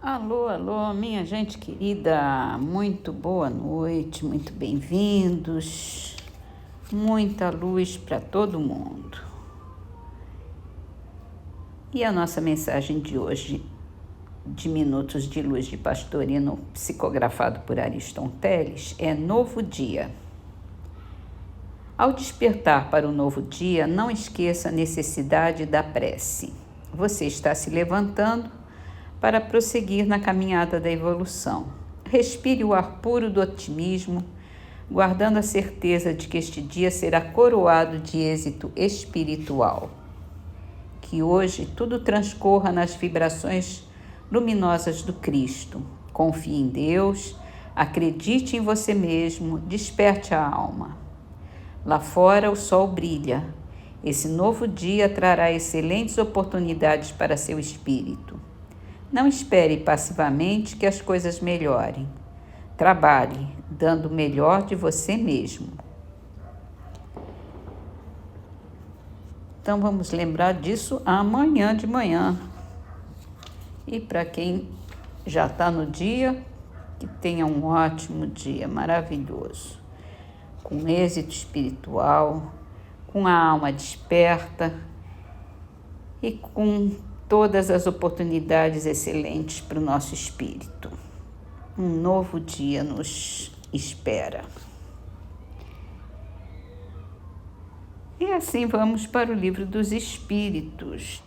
Alô, alô, minha gente querida, muito boa noite, muito bem-vindos, muita luz para todo mundo. E a nossa mensagem de hoje, de Minutos de Luz de Pastorino, psicografado por Ariston Teles, é Novo Dia. Ao despertar para o novo dia, não esqueça a necessidade da prece. Você está se levantando para prosseguir na caminhada da evolução. Respire o ar puro do otimismo, guardando a certeza de que este dia será coroado de êxito espiritual. Que hoje tudo transcorra nas vibrações luminosas do Cristo. Confie em Deus, acredite em você mesmo, desperte a alma. Lá fora o sol brilha. Esse novo dia trará excelentes oportunidades para seu espírito. Não espere passivamente que as coisas melhorem. Trabalhe, dando o melhor de você mesmo. Então vamos lembrar disso amanhã de manhã. E para quem já está no dia, que tenha um ótimo dia, maravilhoso. Com êxito espiritual, com a alma desperta e com todas as oportunidades excelentes para o nosso espírito. Um novo dia nos espera. E assim vamos para o Livro dos Espíritos.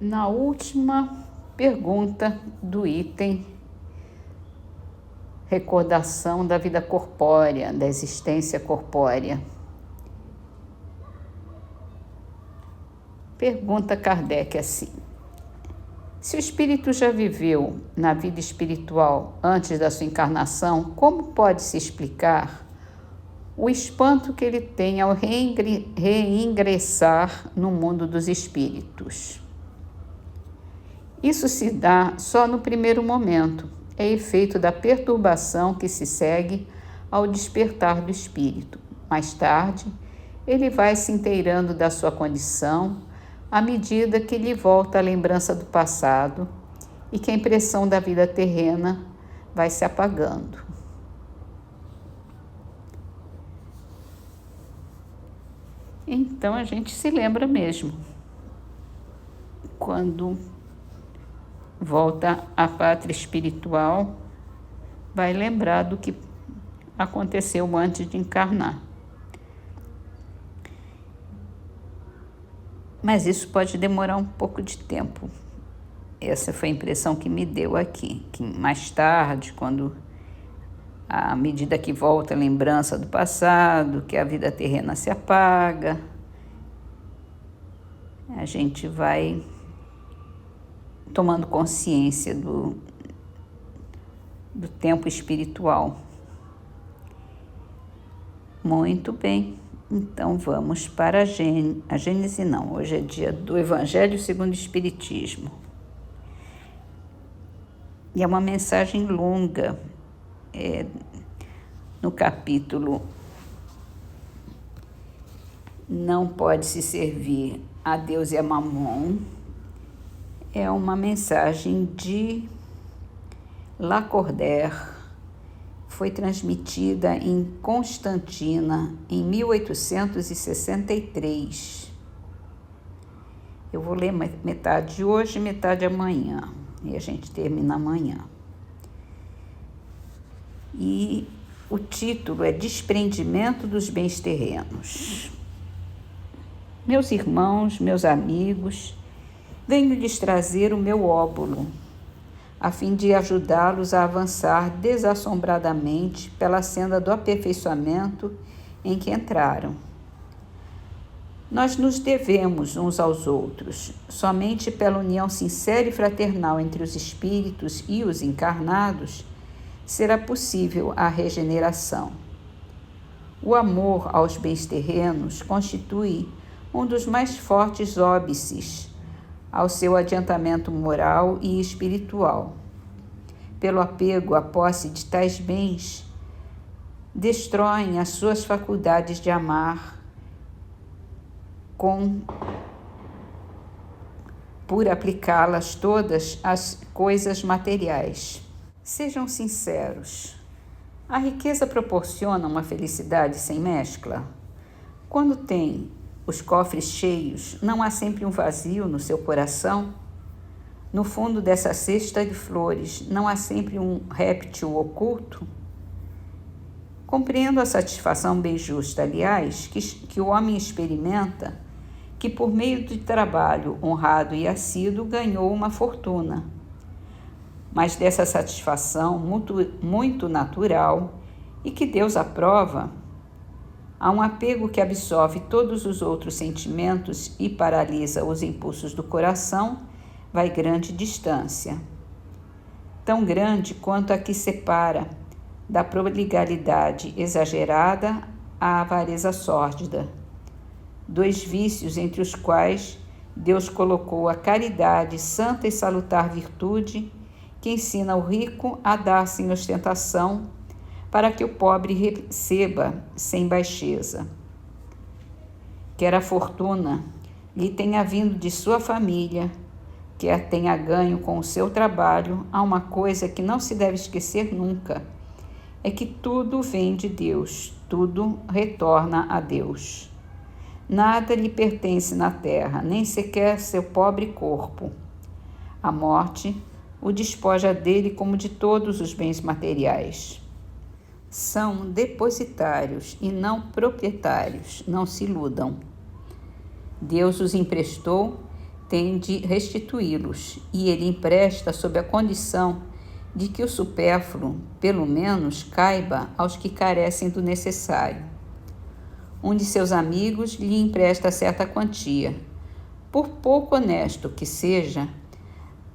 Na última pergunta do item Recordação da vida corpórea, da existência corpórea. Pergunta Kardec assim: se o espírito já viveu na vida espiritual antes da sua encarnação, como pode se explicar o espanto que ele tem ao reingressar no mundo dos espíritos? Isso se dá só no primeiro momento, é efeito da perturbação que se segue ao despertar do espírito. Mais tarde, ele vai se inteirando da sua condição à medida que lhe volta a lembrança do passado e que a impressão da vida terrena vai se apagando. Então a gente se lembra mesmo, quando volta à pátria espiritual, vai lembrar do que aconteceu antes de encarnar. Mas isso pode demorar um pouco de tempo. Essa foi a impressão que me deu aqui, que mais tarde, quando à medida que volta a lembrança do passado, que a vida terrena se apaga, a gente vai tomando consciência do tempo espiritual. Muito bem, então vamos para a Gênese não, hoje é dia do Evangelho segundo o Espiritismo. E é uma mensagem longa, no capítulo Não pode se servir a Deus e a Mamon. É uma mensagem de Lacordaire, foi transmitida em Constantina em 1863. Eu vou ler metade hoje e metade amanhã, e a gente termina amanhã. E o título é Desprendimento dos Bens Terrenos. Meus irmãos, meus amigos, venho lhes trazer o meu óbolo, a fim de ajudá-los a avançar desassombradamente pela senda do aperfeiçoamento em que entraram. Nós nos devemos uns aos outros. Somente pela união sincera e fraternal entre os espíritos e os encarnados será possível a regeneração. O amor aos bens terrenos constitui um dos mais fortes óbices ao seu adiantamento moral e espiritual. Pelo apego à posse de tais bens, destroem as suas faculdades de amar por aplicá-las todas às coisas materiais. Sejam sinceros. A riqueza proporciona uma felicidade sem mescla? Quando tem os cofres cheios, não há sempre um vazio no seu coração? No fundo dessa cesta de flores, não há sempre um réptil oculto? Compreendo a satisfação bem justa, aliás, que o homem experimenta, que por meio de trabalho honrado e assíduo ganhou uma fortuna. Mas dessa satisfação muito natural e que Deus aprova, há um apego que absorve todos os outros sentimentos e paralisa os impulsos do coração, vai grande distância. Tão grande quanto a que separa da prodigalidade exagerada à avareza sórdida. Dois vícios entre os quais Deus colocou a caridade, santa e salutar virtude, que ensina o rico a dar sem ostentação, para que o pobre receba sem baixeza. Quer a fortuna lhe tenha vindo de sua família, quer tenha ganho com o seu trabalho, há uma coisa que não se deve esquecer nunca, é que tudo vem de Deus, tudo retorna a Deus. Nada lhe pertence na terra, nem sequer seu pobre corpo. A morte o despoja dele como de todos os bens materiais. São depositários e não proprietários, não se iludam. Deus os emprestou, tem de restituí-los, e ele empresta sob a condição de que o supérfluo, pelo menos, caiba aos que carecem do necessário. Um de seus amigos lhe empresta certa quantia. Por pouco honesto que seja,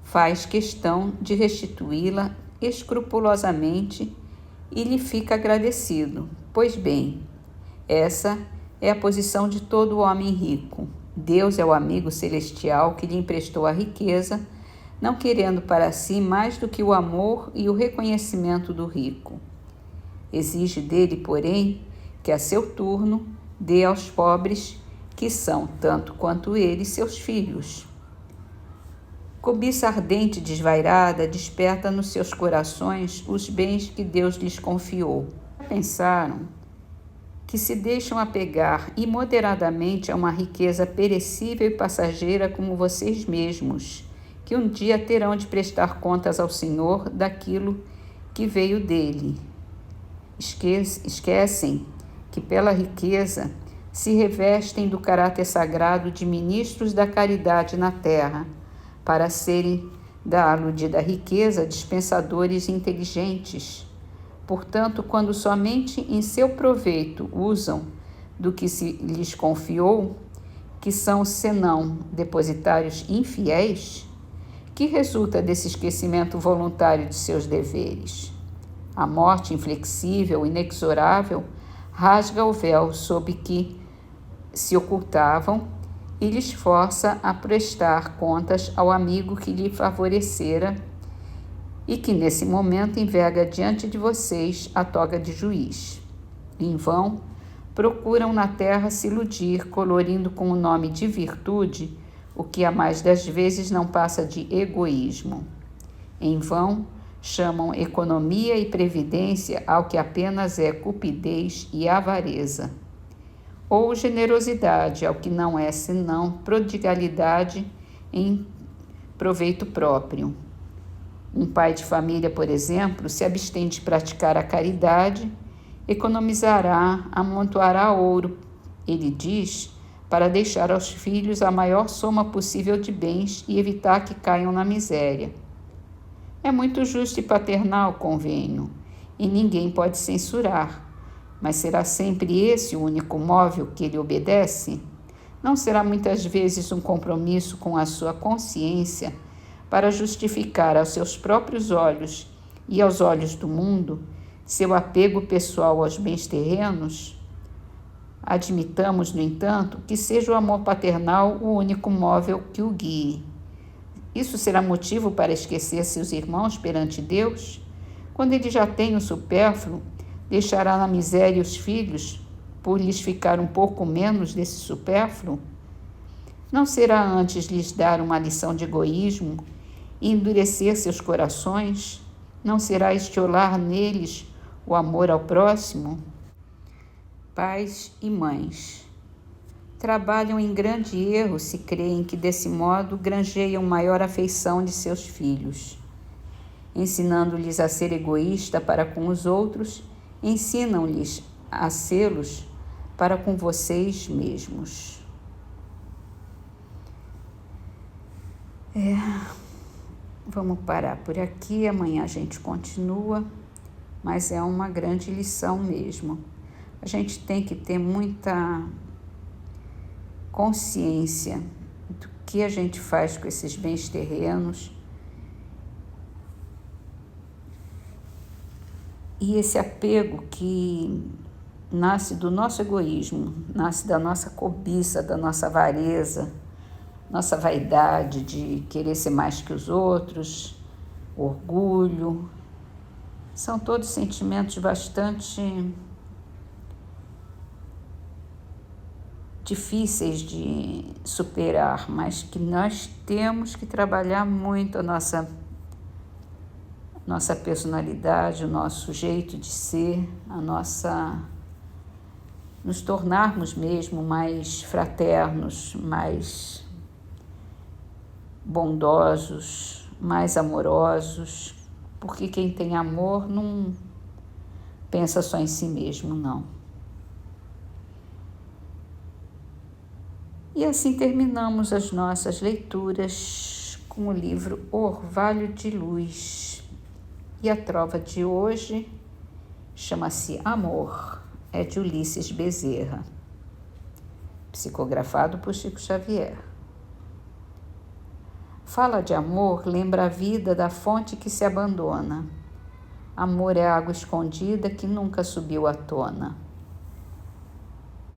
faz questão de restituí-la escrupulosamente e lhe fica agradecido. Pois bem, essa é a posição de todo homem rico. Deus é o amigo celestial que lhe emprestou a riqueza, não querendo para si mais do que o amor e o reconhecimento do rico. Exige dele, porém, que a seu turno dê aos pobres, que são, tanto quanto ele, seus filhos. Cobiça ardente e desvairada desperta nos seus corações os bens que Deus lhes confiou. Pensaram que se deixam apegar imoderadamente a uma riqueza perecível e passageira como vocês mesmos, que um dia terão de prestar contas ao Senhor daquilo que veio dele. Esquecem que pela riqueza se revestem do caráter sagrado de ministros da caridade na terra, para serem da aludida riqueza dispensadores inteligentes. Portanto, quando somente em seu proveito usam do que se lhes confiou, que são senão depositários infiéis, que resulta desse esquecimento voluntário de seus deveres? A morte inflexível, inexorável, rasga o véu sob que se ocultavam e lhes força a prestar contas ao amigo que lhe favorecera e que nesse momento enverga diante de vocês a toga de juiz. Em vão, procuram na terra se iludir, colorindo com o nome de virtude o que a mais das vezes não passa de egoísmo. Em vão, chamam economia e previdência ao que apenas é cupidez e avareza, ou generosidade ao que não é senão prodigalidade em proveito próprio. Um pai de família, por exemplo, se abstém de praticar a caridade, economizará, amontoará ouro, ele diz, para deixar aos filhos a maior soma possível de bens e evitar que caiam na miséria. É muito justo e paternal, convenho, e ninguém pode censurar. Mas será sempre esse o único móvel que ele obedece? Não será muitas vezes um compromisso com a sua consciência para justificar aos seus próprios olhos e aos olhos do mundo seu apego pessoal aos bens terrenos? Admitamos, no entanto, que seja o amor paternal o único móvel que o guie. Isso será motivo para esquecer seus irmãos perante Deus? Quando ele já tem o supérfluo, deixará na miséria os filhos por lhes ficar um pouco menos desse supérfluo? Não será antes lhes dar uma lição de egoísmo e endurecer seus corações? Não será estiolar neles o amor ao próximo? Pais e mães trabalham em grande erro se creem que desse modo granjeiam maior afeição de seus filhos. Ensinando-lhes a ser egoísta para com os outros, ensinam-lhes a sê-los para com vocês mesmos. Vamos parar por aqui, amanhã a gente continua, mas é uma grande lição mesmo. A gente tem que ter muita consciência do que a gente faz com esses bens terrenos e esse apego que nasce do nosso egoísmo, nasce da nossa cobiça, da nossa avareza, nossa vaidade de querer ser mais que os outros, orgulho. São todos sentimentos bastante difíceis de superar, mas que nós temos que trabalhar muito a nossa personalidade, o nosso jeito de ser, nos tornarmos mesmo mais fraternos, mais bondosos, mais amorosos, porque quem tem amor não pensa só em si mesmo, não. E assim terminamos as nossas leituras com o livro Orvalho de Luz. E a trova de hoje chama-se Amor, é de Ulisses Bezerra, psicografado por Chico Xavier. Fala de amor, lembra a vida da fonte que se abandona. Amor é água escondida que nunca subiu à tona.